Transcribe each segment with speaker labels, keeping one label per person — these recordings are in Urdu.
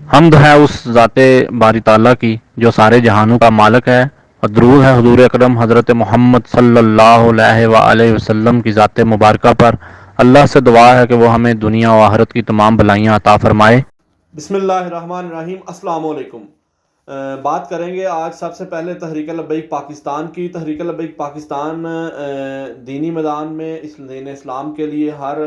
Speaker 1: حمد ہے اس ذات باری تعالیٰ کی جو سارے جہانوں کا مالک ہے، اور درود ہے حضور اکرم حضرت محمد صلی اللہ علیہ وآلہ وسلم کی ذات مبارکہ پر۔ اللہ سے دعا ہے کہ وہ ہمیں دنیا و آخرت کی تمام بھلائیاں عطا فرمائے۔
Speaker 2: بسم اللہ الرحمن الرحیم۔ السلام علیکم۔ بات کریں گے آج سب سے پہلے تحریک لبیک پاکستان کی۔ تحریک لبیک پاکستان دینی میدان میں دین اسلام کے لیے ہر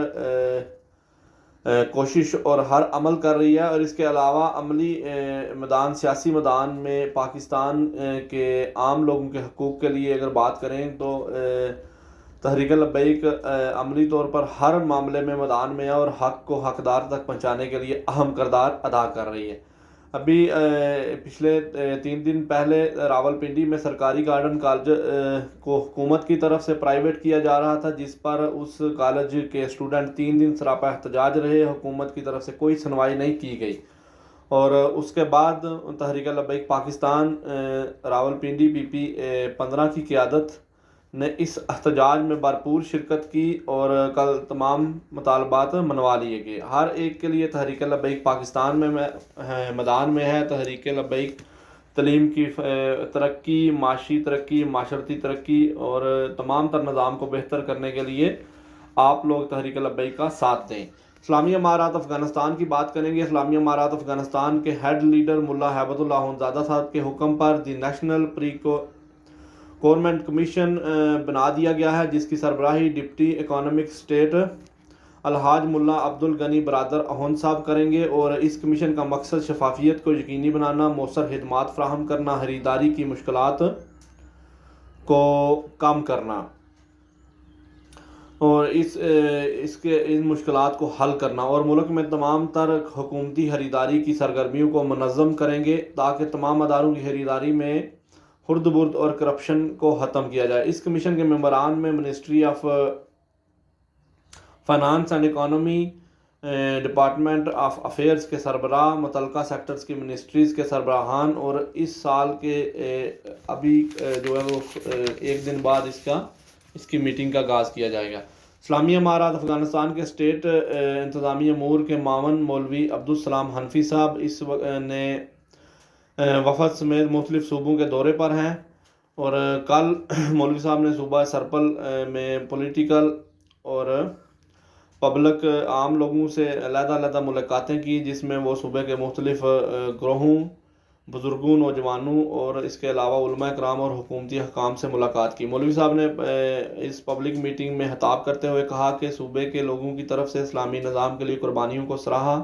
Speaker 2: کوشش اور ہر عمل کر رہی ہے، اور اس کے علاوہ عملی میدان، سیاسی میدان میں پاکستان کے عام لوگوں کے حقوق کے لیے اگر بات کریں تو تحریک لبیک عملی طور پر ہر معاملے میں میدان میں ہے اور حق کو حقدار تک پہنچانے کے لیے اہم کردار ادا کر رہی ہے۔ ابھی پچھلے 3 دن پہلے راولپنڈی میں سرکاری گارڈن کالج کو حکومت کی طرف سے پرائیویٹ کیا جا رہا تھا، جس پر اس کالج کے اسٹوڈنٹ 3 دن سراپا احتجاج رہے۔ حکومت کی طرف سے کوئی سنوائی نہیں کی گئی، اور اس کے بعد تحریک لبیک پاکستان راولپنڈی پی پی 15 کی قیادت نے اس احتجاج میں بھرپور شرکت کی، اور کل تمام مطالبات منوا لیے گئے۔ ہر ایک کے لیے تحریک لبیک پاکستان میں میدان میں ہے۔ تحریک لبیک تعلیم کی ترقی، معاشی ترقی، معاشرتی ترقی اور تمام تر نظام کو بہتر کرنے کے لیے آپ لوگ تحریک لبیک کا ساتھ دیں۔ اسلامی امارات افغانستان کی بات کریں گے۔ اسلامی امارات افغانستان کے ہیڈ لیڈر ملا ہیبت اللہ اخونزادہ صاحب کے حکم پر دی نیشنل پری گورنمنٹ کمیشن بنا دیا گیا ہے، جس کی سربراہی ڈپٹی اکنامک اسٹیٹ الحاج ملا عبد الغنی برادر اخوند صاحب کریں گے، اور اس کمیشن کا مقصد شفافیت کو یقینی بنانا، مؤثر خدمات فراہم کرنا، خریداری کی مشکلات کو کم کرنا اور ان مشکلات کو حل کرنا، اور ملک میں تمام تر حکومتی خریداری کی سرگرمیوں کو منظم کریں گے تاکہ تمام اداروں کی خریداری میں خرد برد اور کرپشن کو ختم کیا جائے۔ اس کمیشن کے ممبران میں ministry of finance and economy, department of affairs کے سربراہ، متعلقہ سیکٹرز کی منسٹریز کے سربراہان، اور اس سال کے ابھی جو ہے وہ 1 دن بعد اس کی میٹنگ کا آغاز کیا جائے گا۔ اسلامی امارات افغانستان کے اسٹیٹ انتظامی امور کے معاون مولوی عبدالسلام حنفی صاحب اس نے وفد سمیت مختلف صوبوں کے دورے پر ہیں، اور کل مولوی صاحب نے صوبہ سرپل میں پولیٹیکل اور پبلک عام لوگوں سے علیحدہ ملاقاتیں کی، جس میں وہ صوبے کے مختلف گروہوں، بزرگوں، نوجوانوں اور اس کے علاوہ علماء کرام اور حکومتی حکام سے ملاقات کی۔ مولوی صاحب نے اس پبلک میٹنگ میں خطاب کرتے ہوئے کہا کہ صوبے کے لوگوں کی طرف سے اسلامی نظام کے لیے قربانیوں کو سراہا،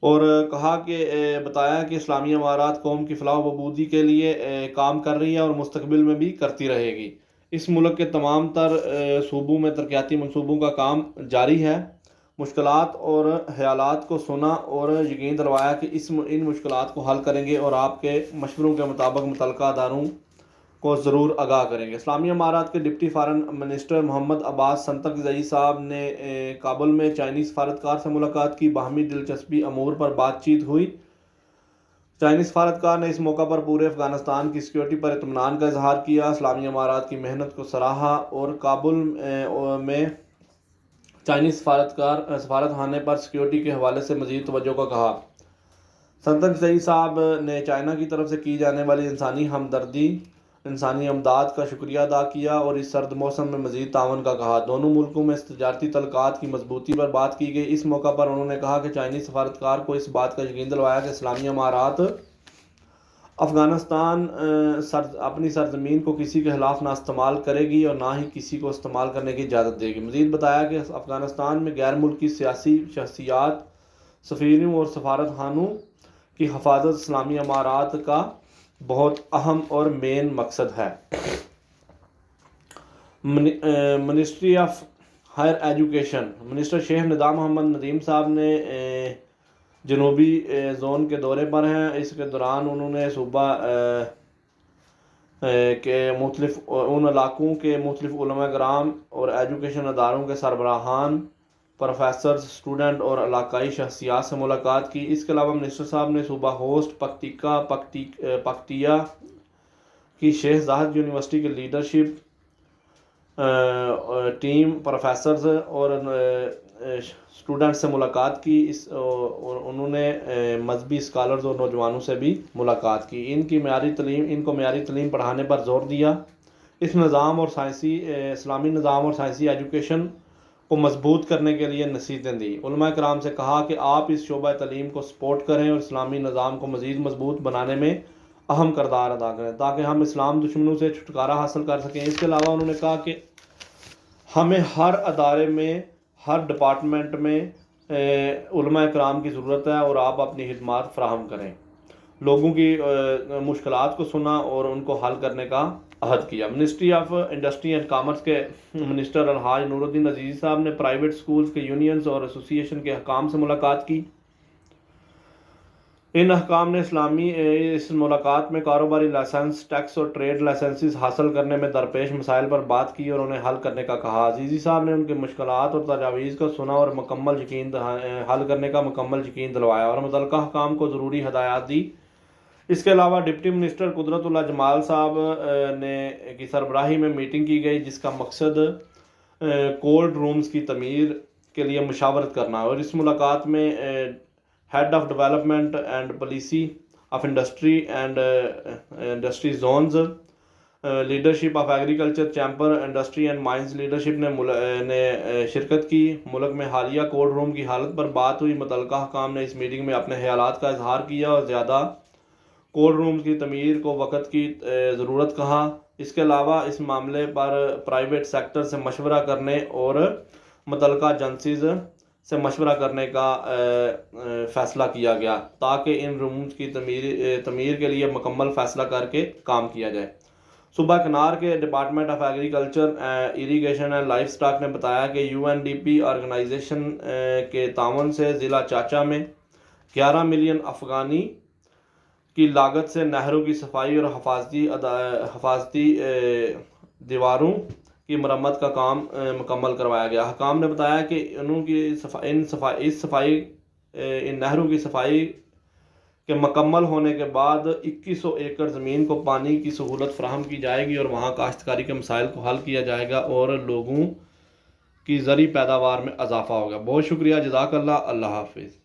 Speaker 2: اور کہا کہ بتایا کہ اسلامی امارات قوم کی فلاح و بہبودی کے لیے کام کر رہی ہے اور مستقبل میں بھی کرتی رہے گی۔ اس ملک کے تمام تر صوبوں میں ترقیاتی منصوبوں کا کام جاری ہے۔ مشکلات اور خیالات کو سنا اور یقین دلوایا کہ ان مشکلات کو حل کریں گے، اور آپ کے مشوروں کے مطابق متعلقہ اداروں کو ضرور آگاہ کریں گے۔ اسلامی امارات کے ڈپٹی فارن منسٹر محمد عباس سنتکزئی صاحب نے کابل میں چائنیز سفارتکار سے ملاقات کی۔ باہمی دلچسپی امور پر بات چیت ہوئی۔ چائنیز سفارتکار نے اس موقع پر پورے افغانستان کی سیکیورٹی پر اطمینان کا اظہار کیا، اسلامی امارات کی محنت کو سراہا، اور کابل میں چائنیز سفارت خانے پر سیکیورٹی کے حوالے سے مزید توجہ کا کہا۔ سنتکزئی صاحب نے چائنا کی طرف سے کی جانے والی انسانی ہمدردی، انسانی امداد کا شکریہ ادا کیا، اور اس سرد موسم میں مزید تعاون کا کہا۔ دونوں ملکوں میں تجارتی تعلقات کی مضبوطی پر بات کی گئی۔ اس موقع پر انہوں نے کہا کہ چائنیز سفارتکار کو اس بات کا یقین دلوایا کہ اسلامی امارات افغانستان اپنی سرزمین کو کسی کے خلاف نہ استعمال کرے گی اور نہ ہی کسی کو استعمال کرنے کی اجازت دے گی۔ مزید بتایا کہ افغانستان میں غیر ملکی سیاسی شخصیات، سفیروں اور سفارت خانوں کی حفاظت اسلامی امارات کا بہت اہم اور مین مقصد ہے۔ Ministry of higher education, minister شیخ ندا محمد ندیم صاحب نے جنوبی زون کے دورے پر ہیں۔ اس کے دوران انہوں نے صوبہ کے مختلف ان علاقوں کے مختلف علماء کرام اور ایجوکیشن اداروں کے سربراہان، پروفیسرز، اسٹوڈنٹ اور علاقائی شخصیات سے ملاقات کی۔ اس کے علاوہ منسٹر صاحب نے صوبہ ہوسٹ پکتیا کی شیخ زاہد یونیورسٹی کے لیڈرشپ ٹیم، پروفیسرز اور اسٹوڈنٹ سے ملاقات کی اور انہوں نے مذہبی اسکالرز اور نوجوانوں سے بھی ملاقات کی. ان کو معیاری تعلیم پڑھانے پر زور دیا. اس نظام اور اسلامی نظام اور سائنسی ایجوکیشن کو مضبوط کرنے کے لیے نصیحتیں دی. علماء کرام سے کہا کہ آپ اس شعبہ تعلیم کو سپورٹ کریں اور اسلامی نظام کو مزید مضبوط بنانے میں اہم کردار ادا کریں تاکہ ہم اسلام دشمنوں سے چھٹکارا حاصل کر سکیں. اس کے علاوہ انہوں نے کہا کہ ہمیں ہر ادارے میں، ہر ڈپارٹمنٹ میں علماء کرام کی ضرورت ہے اور آپ اپنی خدمات فراہم کریں. لوگوں کی مشکلات کو سنا اور ان کو حل کرنے کا عہد کیا. Ministry of industry and commerce کے منسٹر الحاج نور الدین عزیزی صاحب نے پرائیویٹ سکولز کے یونینز اور ایسوسی ایشن کے حکام سے ملاقات کی. ان حکام نے اس ملاقات میں کاروباری لائسنس، ٹیکس اور ٹریڈ لائسنسز حاصل کرنے میں درپیش مسائل پر بات کی اور انہیں حل کرنے کا کہا. عزیزی صاحب نے ان کی مشکلات اور تجاویز کو سنا اور حل کرنے کا مکمل یقین دلوایا اور متعلقہ حکام کو ضروری ہدایات دی. اس کے علاوہ ڈپٹی منسٹر قدرت اللہ جمال صاحب کی سربراہی میں میٹنگ کی گئی جس کا مقصد کولڈ رومز کی تعمیر کے لیے مشاورت کرنا ہے. اور اس ملاقات میں head of development and policy of industry and industry zones, leadership of agriculture chamber industry and mines leadership نے شرکت کی. ملک میں حالیہ کولڈ روم کی حالت پر بات ہوئی. متعلقہ حکام نے اس میٹنگ میں اپنے خیالات کا اظہار کیا اور زیادہ کولڈ رومز کی تعمیر کو وقت کی ضرورت کہا. اس کے علاوہ اس معاملے پر پرائیویٹ سیکٹر سے مشورہ کرنے اور متعلقہ ایجنسیز سے مشورہ کرنے کا فیصلہ کیا گیا تاکہ ان رومز کی تعمیر کے لیے مکمل فیصلہ کر کے کام کیا جائے. صوبہ کنار کے department of agriculture, irrigation and life stock نے بتایا کہ UNDP آرگنائزیشن کے تعاون سے ضلع چاچا میں 11 ملین افغانی کی لاگت سے نہروں کی صفائی اور حفاظتی دیواروں کی مرمت کا کام مکمل کروایا گیا. حکام نے بتایا کہ ان نہروں کی صفائی کے مکمل ہونے کے بعد 2100 ایکڑ زمین کو پانی کی سہولت فراہم کی جائے گی اور وہاں کاشتکاری کے مسائل کو حل کیا جائے گا اور لوگوں کی زرعی پیداوار میں اضافہ ہوگا. بہت شکریہ. جزاک اللہ. اللہ حافظ.